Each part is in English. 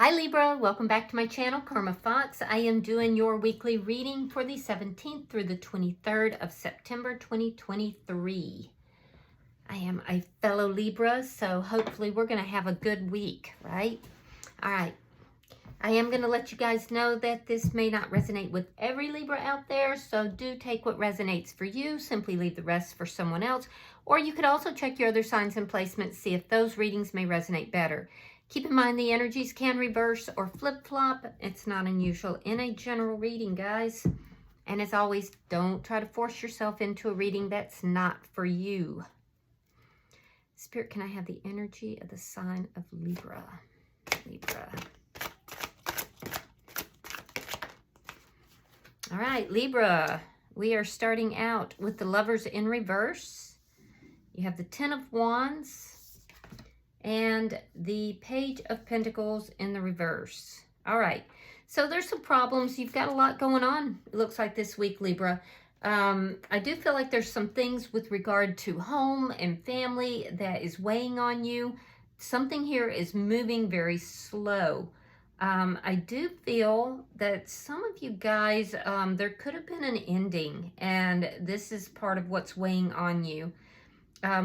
Hi Libra, welcome back to my channel, Karma Fox. I am doing your weekly reading for the 17th through the 23rd of September 2023. I am a fellow Libra, so hopefully we're going to have a good week, right? All right. I am going to let you guys know that this may not resonate with every Libra out there, so do take what resonates for you. Simply leave the rest for someone else. Or you could also check your other signs and placements, see if those readings may resonate better. Keep in mind the energies can reverse or flip-flop. It's not unusual in a general reading, guys. And as always, don't try to force yourself into a reading that's not for you. Spirit, can I have the energy of the sign of Libra? Libra. All right, Libra. We are starting out with the Lovers in reverse. You have the Ten of Wands and the Page of Pentacles in the reverse. All right, so there's some problems. You've got a lot going on, it looks like, this week, Libra. I do feel like there's some things with regard to home and family that is weighing on you. Something here is moving very slow. I do feel that some of you guys, there could have been an ending, and this is part of what's weighing on you.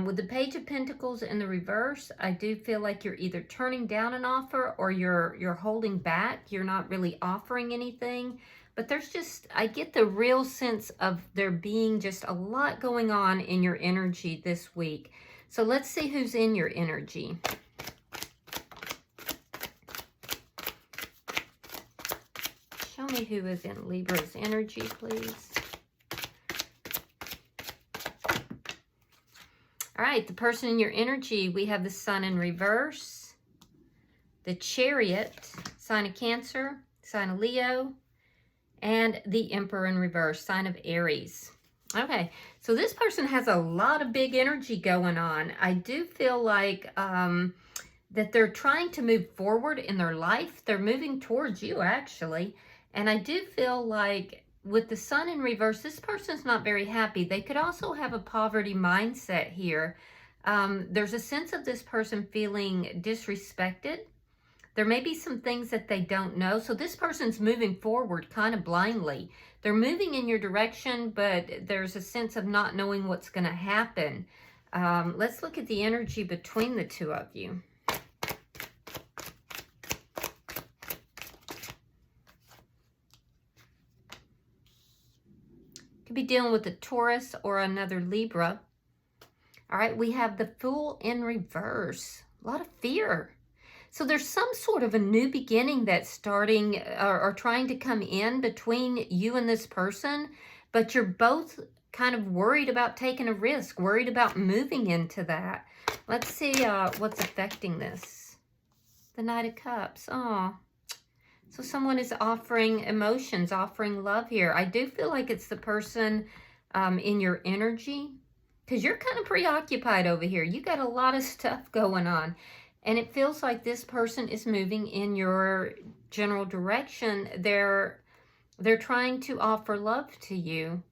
With the Page of Pentacles in the reverse, I do feel like you're either turning down an offer or you're holding back. You're not really offering anything. But there's just, I get the real sense of there being just a lot going on in your energy this week. So let's see who's in your energy. Show me who is in Libra's energy, please. All right, the person in your energy, we have the Sun in reverse, the Chariot, sign of Cancer, sign of Leo, and the Emperor in reverse, sign of Aries. Okay, so this person has a lot of big energy going on. I do feel like that they're trying to move forward in their life. They're moving towards you, actually. And I do feel like with the Sun in reverse, this person's not very happy. They could also have a poverty mindset here. There's a sense of this person feeling disrespected. There may be some things that they don't know. So this person's moving forward kind of blindly. They're moving in your direction, but there's a sense of not knowing what's going to happen. Let's look at the energy between the two of you. Could be dealing with a Taurus or another Libra. All right, we have the Fool in reverse. A lot of fear. So there's some sort of a new beginning that's starting or trying to come in between you and this person, but you're both kind of worried about taking a risk, worried about moving into that. Let's see what's affecting this. The Knight of Cups. Oh. So someone is offering emotions, offering love here. I do feel like it's the person in your energy, because you're kind of preoccupied over here. You got a lot of stuff going on. And it feels like this person is moving in your general direction. They're trying to offer love to you.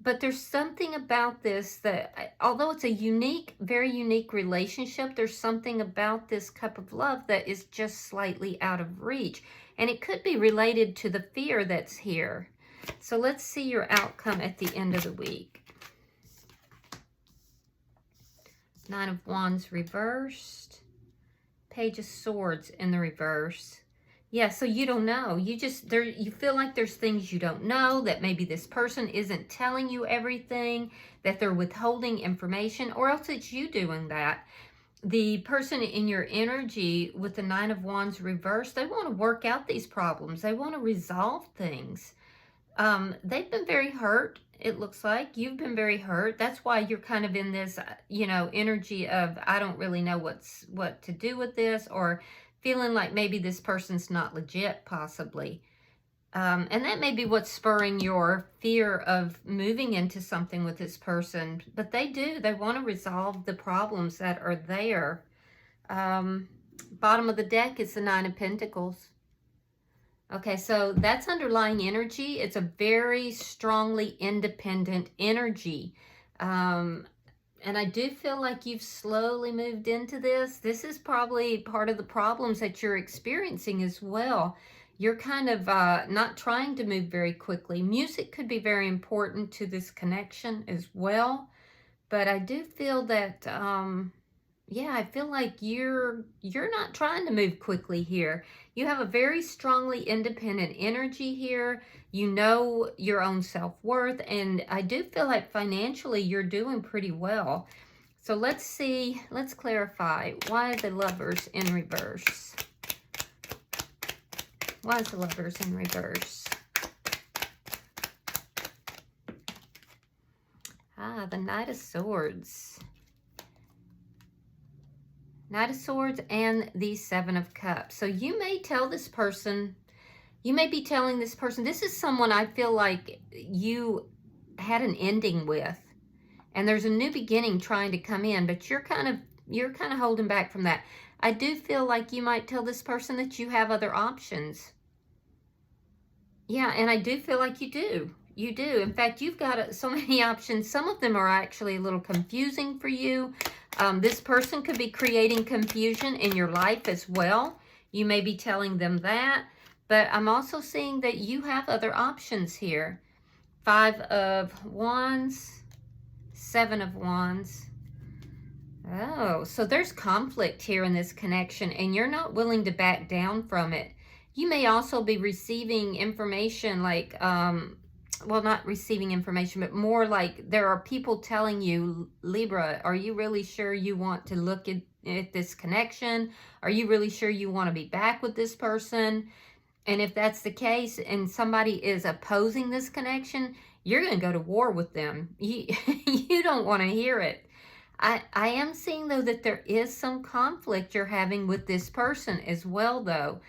But there's something about this that, although it's a unique, very unique relationship, there's something about this cup of love that is just slightly out of reach. And it could be related to the fear that's here. So let's see your outcome at the end of the week. Nine of Wands reversed. Page of Swords in the reverse. Yeah, so you don't know. You feel like there's things you don't know, that maybe this person isn't telling you everything, that they're withholding information, or else it's you doing that. The person in your energy with the Nine of Wands reversed, they want to work out these problems. They want to resolve things. They've been very hurt. It looks like you've been very hurt. That's why you're kind of in this, energy of, I don't really know what to do with this, or feeling like maybe this person's not legit, possibly. And that may be what's spurring your fear of moving into something with this person. But they want to resolve the problems that are there. Bottom of the deck is the Nine of Pentacles. Okay, so that's underlying energy. It's a very strongly independent energy. And I do feel like you've slowly moved into this. This is probably part of the problems that you're experiencing as well. You're kind of not trying to move very quickly. Music could be very important to this connection as well. But I do feel that, yeah, I feel like you're not trying to move quickly here. You have a very strongly independent energy here. You know your own self-worth, and I do feel like financially you're doing pretty well. So let's see, let's clarify. Why the Lovers in reverse? Why is the Lovers in reverse? Ah, the Knight of Swords. Knight of Swords and the Seven of Cups. So you may tell this person, you may be telling this person, this is someone I feel like you had an ending with. And there's a new beginning trying to come in, but you're kind of holding back from that. I do feel like you might tell this person that you have other options. Yeah, and I do feel like you do. You do. In fact, you've got so many options. Some of them are actually a little confusing for you. This person could be creating confusion in your life as well. You may be telling them that. But I'm also seeing that you have other options here. 5 of Wands, 7 of Wands. Oh, so there's conflict here in this connection, and you're not willing to back down from it. You may also be receiving information like, well, not receiving information, but more like there are people telling you, Libra, are you really sure you want to look at this connection? Are you really sure you want to be back with this person? And if that's the case and somebody is opposing this connection, you're going to go to war with them. You don't want to hear it. I am seeing, though, that there is some conflict you're having with this person as well, though.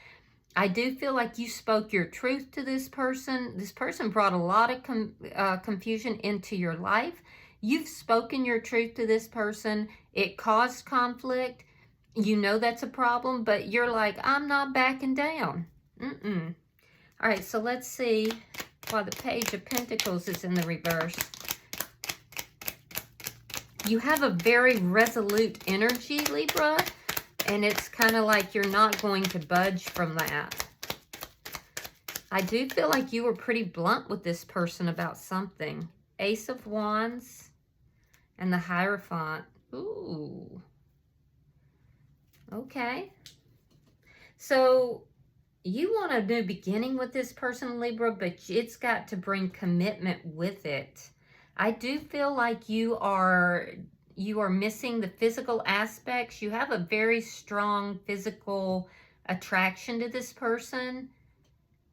I do feel like you spoke your truth to this person. This person brought a lot of confusion into your life. You've spoken your truth to this person. It caused conflict. You know that's a problem, but you're like, I'm not backing down. All right, so let's see why the Page of Pentacles is in the reverse. You have a very resolute energy, Libra, and it's kind of like you're not going to budge from that. I do feel like you were pretty blunt with this person about something. Ace of Wands and the Hierophant. Ooh. Okay. So you want a new beginning with this person, Libra, but it's got to bring commitment with it. I do feel like you are missing the physical aspects. You have a very strong physical attraction to this person,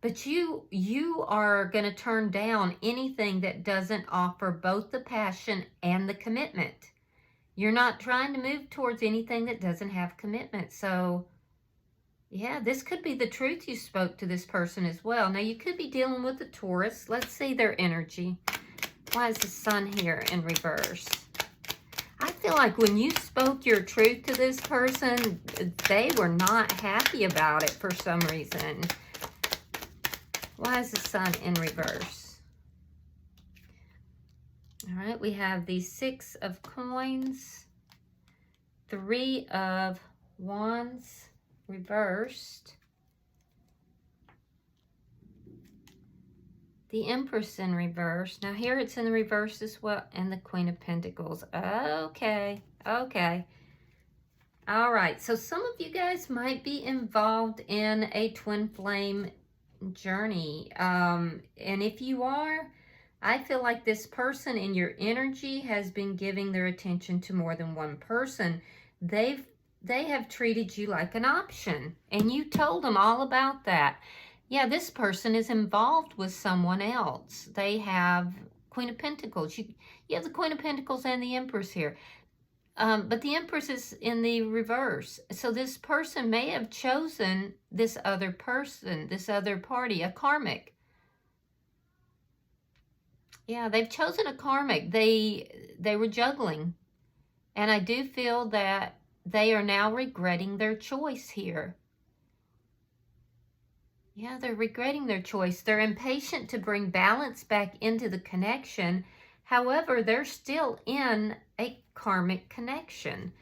but you are going to turn down anything that doesn't offer both the passion and the commitment. You're not trying to move towards anything that doesn't have commitment. So yeah, this could be the truth you spoke to this person as well. Now, you could be dealing with a Taurus. Let's see their energy. Why is the Sun here in reverse? I feel like when you spoke your truth to this person, they were not happy about it for some reason. Why is the Sun in reverse? All right, we have the 6 of Coins, 3 of Wands reversed, the Empress in reverse. Now here it's in the reverse as well, and the Queen of Pentacles. Okay. All right, so some of you guys might be involved in a twin flame journey. And if you are, I feel like this person in your energy has been giving their attention to more than one person. They have treated you like an option, and you told them all about that. Yeah, this person is involved with someone else. They have Queen of Pentacles. You have the Queen of Pentacles and the Empress here. But the Empress is in the reverse. So this person may have chosen this other person, this other party, a karmic. Yeah, they've chosen a karmic. They were juggling. And I do feel that they are now regretting their choice here. Yeah, they're regretting their choice. They're impatient to bring balance back into the connection. However, they're still in a karmic connection.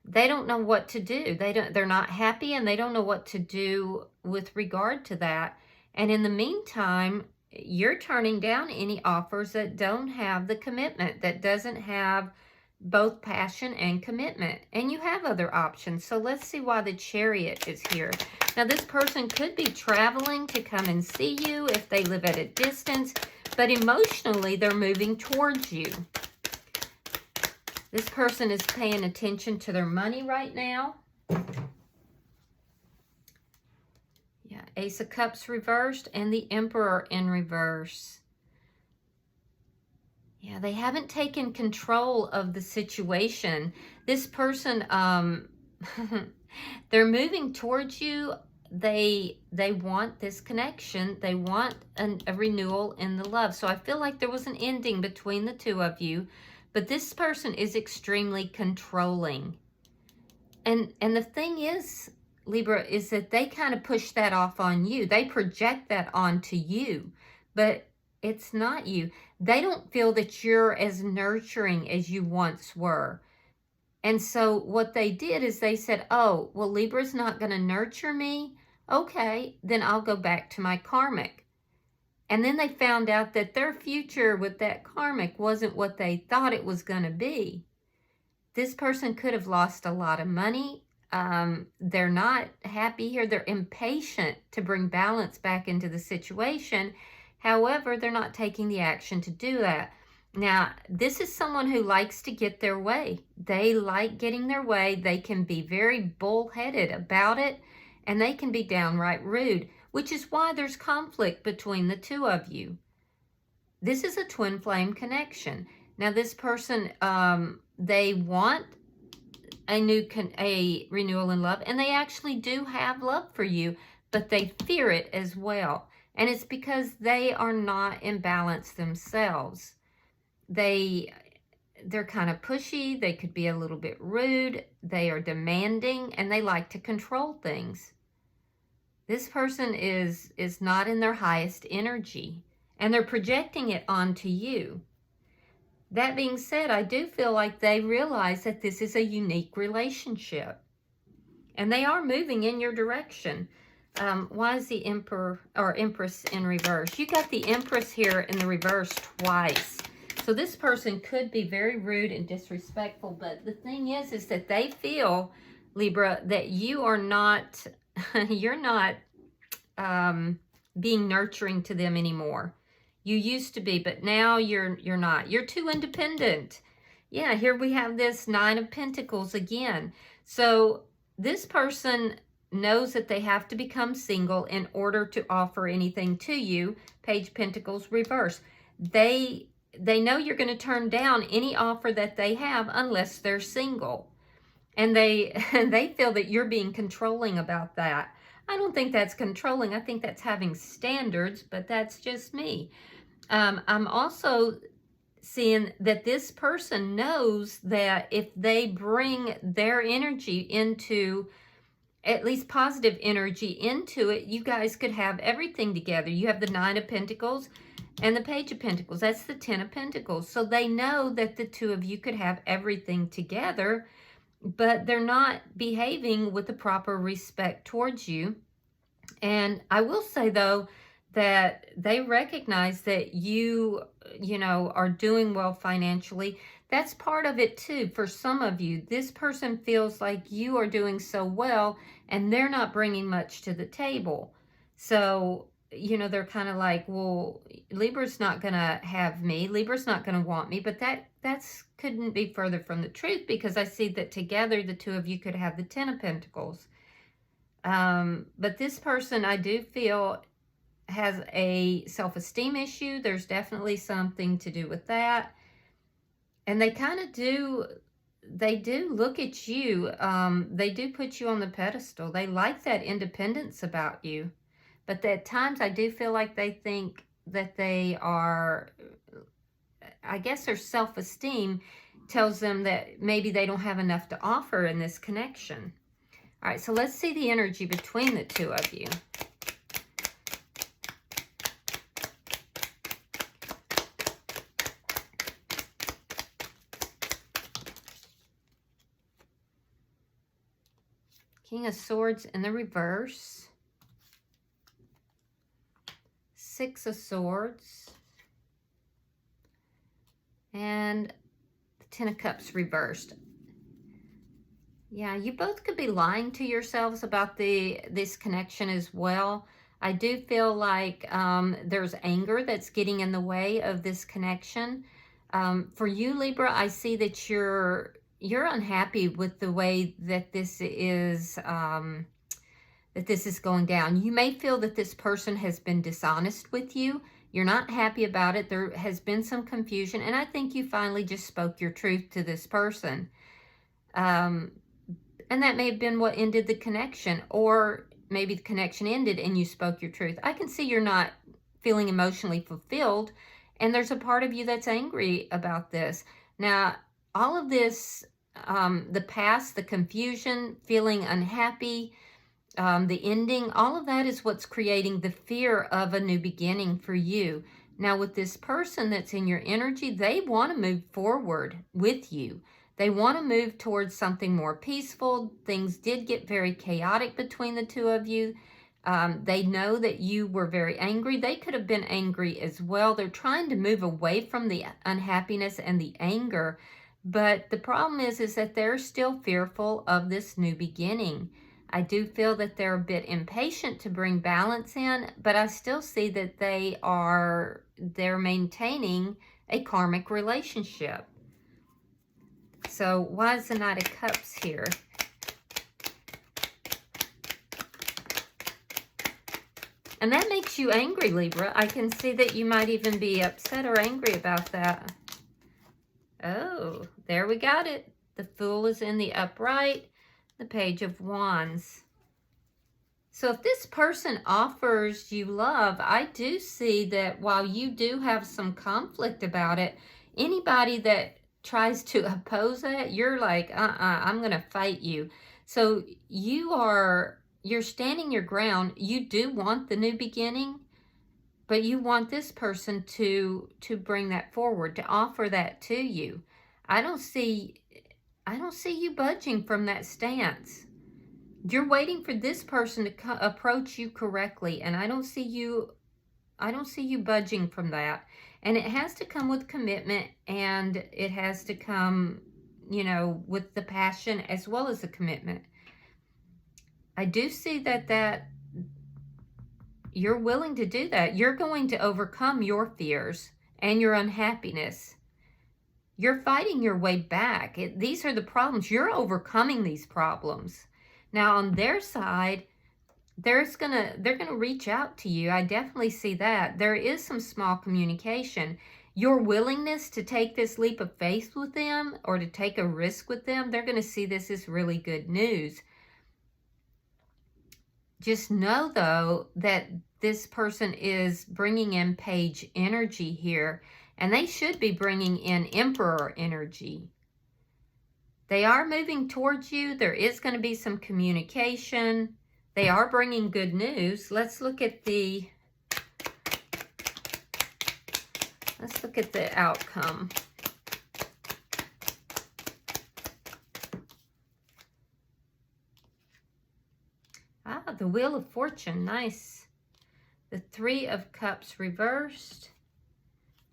They don't know what to do. They're not happy, and they don't know what to do with regard to that. And in the meantime, you're turning down any offers that don't have the commitment, that doesn't have both passion and commitment. And you have other options. So let's see why the Chariot is here. Now, this person could be traveling to come and see you if they live at a distance, but emotionally, they're moving towards you. This person is paying attention to their money right now. Yeah, Ace of Cups reversed and the Emperor in reverse. Yeah, they haven't taken control of the situation. This person, they're moving towards you. They want this connection. They want a renewal in the love. So I feel like there was an ending between the two of you. But this person is extremely controlling. And the thing is, Libra, is that they kind of push that off on you. They project that onto you. But it's not you. They don't feel that you're as nurturing as you once were. And so what they did is they said, oh, well, Libra's not going to nurture me. Okay, then I'll go back to my karmic. And then they found out that their future with that karmic wasn't what they thought it was going to be. This person could have lost a lot of money. They're not happy here. They're impatient to bring balance back into the situation. However, they're not taking the action to do that. Now, this is someone who likes to get their way. They like getting their way. They can be very bullheaded about it, and they can be downright rude, which is why there's conflict between the two of you. This is a twin flame connection. Now, this person, they want a renewal in love, and they actually do have love for you, but they fear it as well. And it's because they are not in balance themselves. They're kind of pushy. They could be a little bit rude. They are demanding, and they like to control things. This person is not in their highest energy, and they're projecting it onto you. That being said, I do feel like they realize that this is a unique relationship, and they are moving in your direction. Why is the Emperor or Empress in reverse? You got the Empress here in the reverse twice. So this person could be very rude and disrespectful, but the thing is that they feel, Libra, that you are not, you're not being nurturing to them anymore. You used to be, but now you're not. You're too independent. Yeah, here we have this Nine of Pentacles again. So this person knows that they have to become single in order to offer anything to you. Page Pentacles reverse. They know you're going to turn down any offer that they have unless they're single. And they feel that you're being controlling about that. I don't think that's controlling. I think that's having standards, but that's just me. I'm also seeing that this person knows that if they bring their energy into, at least positive energy into it, you guys could have everything together. You have the Nine of Pentacles and the Page of Pentacles. That's the Ten of Pentacles. So they know that the two of you could have everything together, but they're not behaving with the proper respect towards you. And I will say, though, that they recognize that you are doing well financially. That's part of it, too. For some of you, this person feels like you are doing so well, and they're not bringing much to the table. So, they're kind of like, well, Libra's not going to have me. Libra's not going to want me. But that's couldn't be further from the truth, because I see that together the two of you could have the Ten of Pentacles. But this person, I do feel, has a self-esteem issue. There's definitely something to do with that. And they kind of do look at you. They do put you on the pedestal. They like that independence about you. But at times I do feel like they think that they are, I guess their self-esteem tells them that maybe they don't have enough to offer in this connection. All right, so let's see the energy between the two of you. King of Swords in the reverse. Six of Swords. And the Ten of Cups reversed. Yeah, you both could be lying to yourselves about this connection as well. I do feel like there's anger that's getting in the way of this connection. For you, Libra, I see that you're unhappy with the way that this is going down. You may feel that this person has been dishonest with you. You're not happy about it. There has been some confusion, and I think you finally just spoke your truth to this person. And that may have been what ended the connection, or maybe the connection ended and you spoke your truth. I can see you're not feeling emotionally fulfilled, and there's a part of you that's angry about this. Now, all of this, the past, the confusion, feeling unhappy, the ending, all of that is what's creating the fear of a new beginning for you. Now, with this person that's in your energy, they want to move forward with you. They want to move towards something more peaceful. Things did get very chaotic between the two of you. They know that you were very angry. They could have been angry as well. They're trying to move away from the unhappiness and the anger. But the problem is that they're still fearful of this new beginning. I do feel that they're a bit impatient to bring balance in, but I still see that they're maintaining a karmic relationship. So why is the Knight of Cups here? And that makes you angry, Libra. I can see that you might even be upset or angry about that. Oh, there we got it. The Fool is in the upright. The Page of Wands. So if this person offers you love, I do see that while you do have some conflict about it, anybody that tries to oppose that, you're like, I'm going to fight you. So you're standing your ground. You do want the new beginning, but you want this person to bring that forward, to offer that to you. I don't see you budging from that stance. You're waiting for this person to approach you correctly, and I don't see you budging from that. And it has to come with commitment, and it has to come, with the passion as well as the commitment. I do see that you're willing to do that. You're going to overcome your fears and your unhappiness. You're fighting your way back. These are the problems. You're overcoming these problems. Now, on their side, they're gonna reach out to you. I definitely see that. There is some small communication. Your willingness to take this leap of faith with them, or to take a risk with them, they're gonna see this as really good news. Just know, though, that this person is bringing in Page energy here, and they should be bringing in Emperor energy. They are moving towards you. There is going to be some communication. They are bringing good news. Let's look at the outcome. The Wheel of Fortune, nice. The Three of Cups reversed,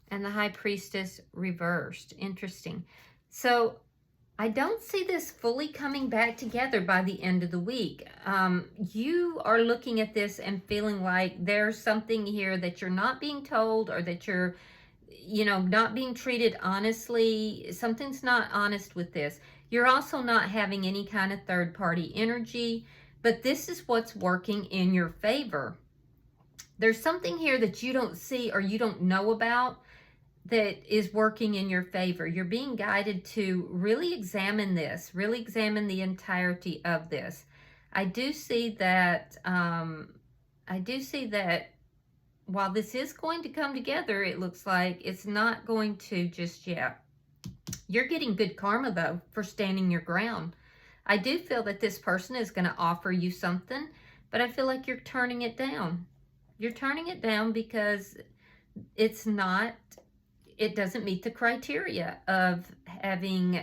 and the High Priestess reversed. Interesting. So I don't see this fully coming back together by the end of the week. You are looking at this and feeling like there's something here that you're not being told, or that you're, not being treated honestly. Something's not honest with this. You're also not having any kind of third-party energy, but this is what's working in your favor. There's something here that you don't see or you don't know about that is working in your favor. You're being guided to really examine this, really examine the entirety of this. I do see that while this is going to come together, it looks like it's not going to just yet. You're getting good karma, though, for standing your ground. I do feel that this person is going to offer you something, but I feel like you're turning it down. You're turning it down because it doesn't meet the criteria of having,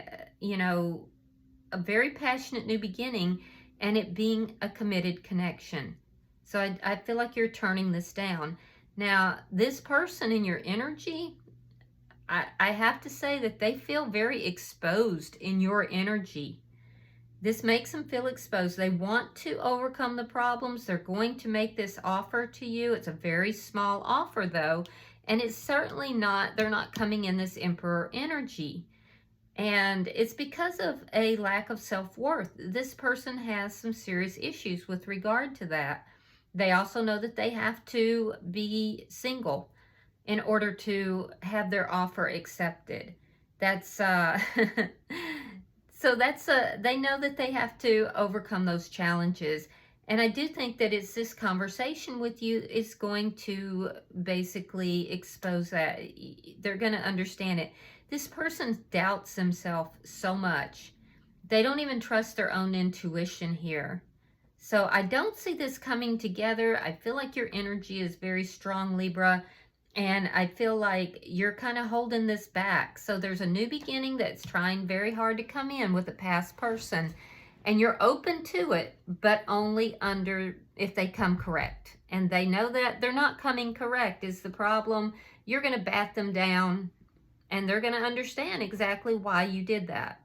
a very passionate new beginning and it being a committed connection. So I feel like you're turning this down. Now, this person in your energy, I have to say that they feel very exposed in your energy. This makes them feel exposed. They want to overcome the problems. They're going to make this offer to you. It's a very small offer, though, and it's certainly not, they're not coming in this Emperor energy. And it's because of a lack of self-worth. This person has some serious issues with regard to that. They also know that they have to be single in order to have their offer accepted. That's so that's they know that they have to overcome those challenges. And I do think that it's this conversation with you is going to basically expose that. They're going to understand it. This person doubts themselves so much. They don't even trust their own intuition here. So I don't see this coming together. I feel like your energy is very strong, Libra. And I feel like you're kind of holding this back. So there's a new beginning that's trying very hard to come in with a past person. And you're open to it, but only under if they come correct. And they know that they're not coming correct is the problem. You're going to bat them down, and they're going to understand exactly why you did that.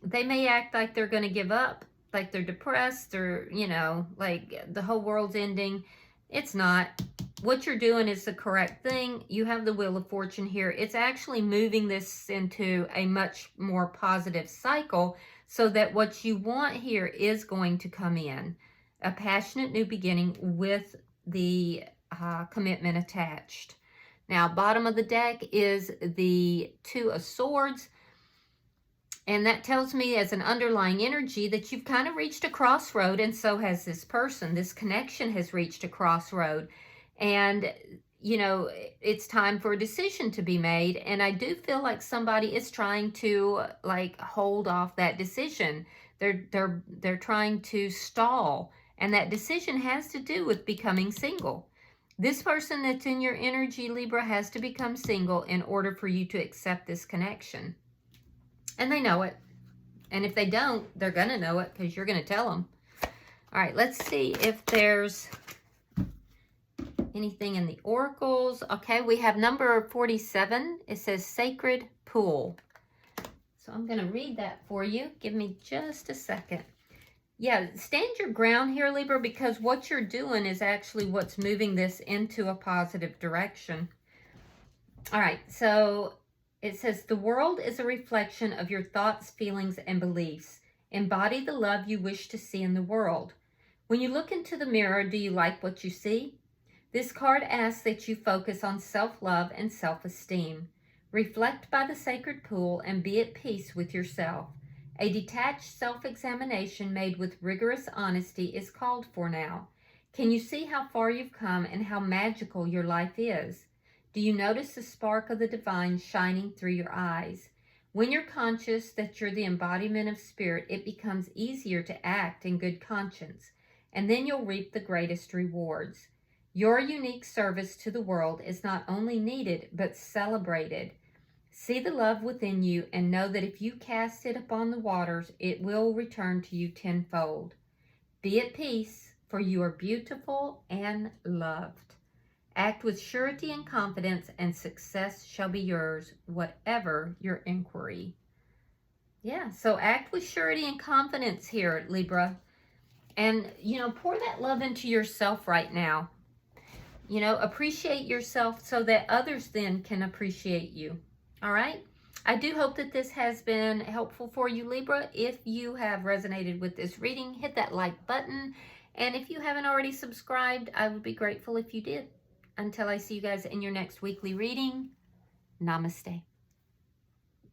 They may act like they're going to give up, like they're depressed, or, you know, like the whole world's ending. It's not. What you're doing is the correct thing. You have the Wheel of Fortune here. It's actually moving this into a much more positive cycle, so that what you want here is going to come in. A passionate new beginning with the commitment attached. Now, bottom of the deck is the Two of Swords. And that tells me as an underlying energy that you've kind of reached a crossroad, and so has this person. This connection has reached a crossroad. And, you know, it's time for a decision to be made. And I do feel like somebody is trying to, like, hold off that decision. They're trying to stall. And that decision has to do with becoming single. This person that's in your energy, Libra, has to become single in order for you to accept this connection. And they know it. And if they don't, they're going to know it because you're going to tell them. All right, let's see if there's anything in the oracles. Okay, we have number 47. It says Sacred Pool. So I'm going to read that for you. Give me just a second. Yeah, stand your ground here, Libra, because what you're doing is actually what's moving this into a positive direction. All right, so it says, the world is a reflection of your thoughts, feelings, and beliefs. Embody the love you wish to see in the world. When you look into the mirror, do you like what you see? This card asks that you focus on self-love and self-esteem. Reflect by the sacred pool and be at peace with yourself. A detached self-examination made with rigorous honesty is called for now. Can you see how far you've come and how magical your life is? Do you notice the spark of the divine shining through your eyes? When you're conscious that you're the embodiment of spirit, it becomes easier to act in good conscience, and then you'll reap the greatest rewards. Your unique service to the world is not only needed, but celebrated. See the love within you and know that if you cast it upon the waters, it will return to you tenfold. Be at peace, for you are beautiful and loved. Act with surety and confidence, and success shall be yours, whatever your inquiry. Yeah, so act with surety and confidence here, Libra. And, you know, pour that love into yourself right now. You know, appreciate yourself so that others then can appreciate you. All right? I do hope that this has been helpful for you, Libra. If you have resonated with this reading, hit that like button. And if you haven't already subscribed, I would be grateful if you did. Until I see you guys in your next weekly reading, namaste.